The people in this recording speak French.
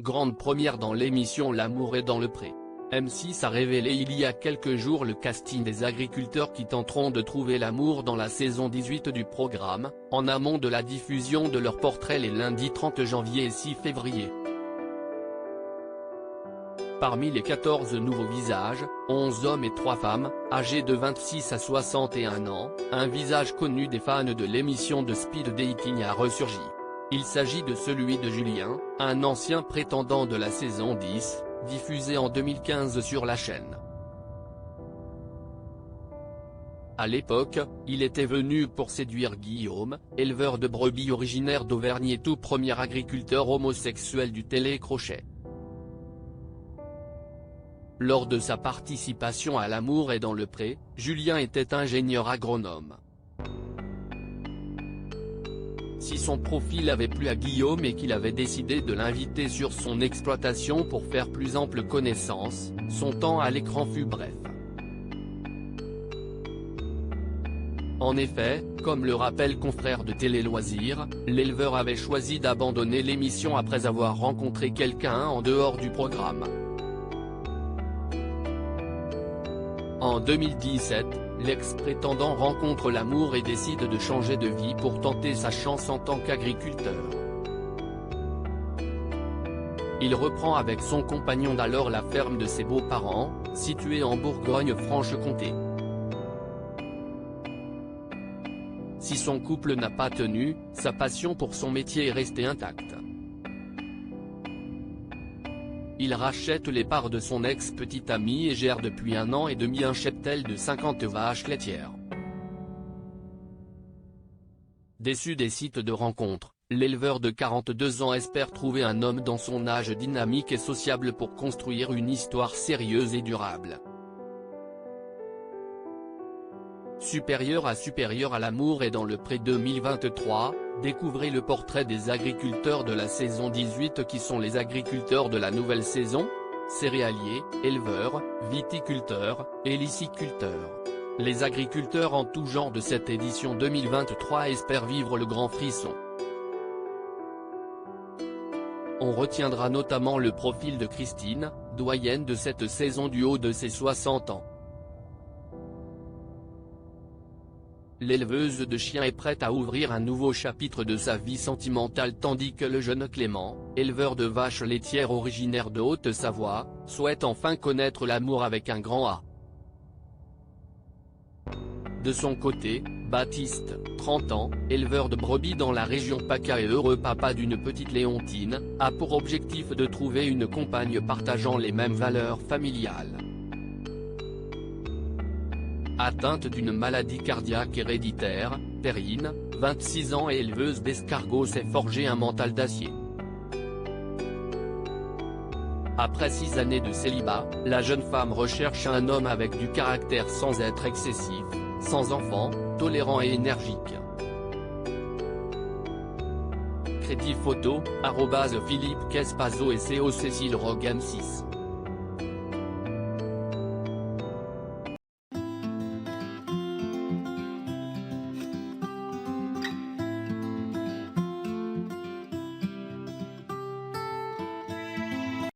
grande première dans l'émission L'amour est dans le pré. M6 a révélé il y a quelques jours le casting des agriculteurs qui tenteront de trouver l'amour dans la saison 18 du programme, en amont de la diffusion de leurs portraits les lundis 30 janvier et 6 février. Parmi les 14 nouveaux visages, 11 hommes et 3 femmes, âgés de 26 à 61 ans, un visage connu des fans de l'émission de speed dating a ressurgi. Il s'agit de celui de Julien, un ancien prétendant de la saison 10, diffusée en 2015 sur la chaîne. À l'époque, il était venu pour séduire Guillaume, éleveur de brebis originaire d'Auvergne et tout premier agriculteur homosexuel du télécrochet. Lors de sa participation à L'amour est dans le pré, Julien était ingénieur agronome. Si son profil avait plu à Guillaume et qu'il avait décidé de l'inviter sur son exploitation pour faire plus ample connaissance, son temps à l'écran fut bref. En effet, comme le rappelle Confrères de Télé Loisirs, l'éleveur avait choisi d'abandonner l'émission après avoir rencontré quelqu'un en dehors du programme. En 2017, l'ex-prétendant rencontre l'amour et décide de changer de vie pour tenter sa chance en tant qu'agriculteur. Il reprend avec son compagnon d'alors la ferme de ses beaux-parents, située en Bourgogne-Franche-Comté. Si son couple n'a pas tenu, sa passion pour son métier est restée intacte. Il rachète les parts de son ex-petite amie et gère depuis 1 an et demi un cheptel de 50 vaches laitières. Déçu des sites de rencontres, l'éleveur de 42 ans espère trouver un homme dans son âge dynamique et sociable pour construire une histoire sérieuse et durable. Supérieur à l'amour est dans le pré 2023, découvrez le portrait des agriculteurs de la saison 18 qui sont les agriculteurs de la nouvelle saison, céréaliers, éleveurs, viticulteurs, héliciculteurs. Les agriculteurs en tout genre de cette édition 2023 espèrent vivre le grand frisson. On retiendra notamment le profil de Christine, doyenne de cette saison du haut de ses 60 ans. L'éleveuse de chiens est prête à ouvrir un nouveau chapitre de sa vie sentimentale tandis que le jeune Clément, éleveur de vaches laitières originaire de Haute-Savoie, souhaite enfin connaître l'amour avec un grand A. De son côté, Baptiste, 30 ans, éleveur de brebis dans la région PACA et heureux papa d'une petite Léontine, a pour objectif de trouver une compagne partageant les mêmes valeurs familiales. Atteinte d'une maladie cardiaque héréditaire, Perrine, 26 ans et éleveuse d'escargots s'est forgé un mental d'acier. Après 6 années de célibat, la jeune femme recherche un homme avec du caractère sans être excessif, sans enfant, tolérant et énergique. Crédit photo, @Philippe Kespazo et CO Cécile Rogan 6.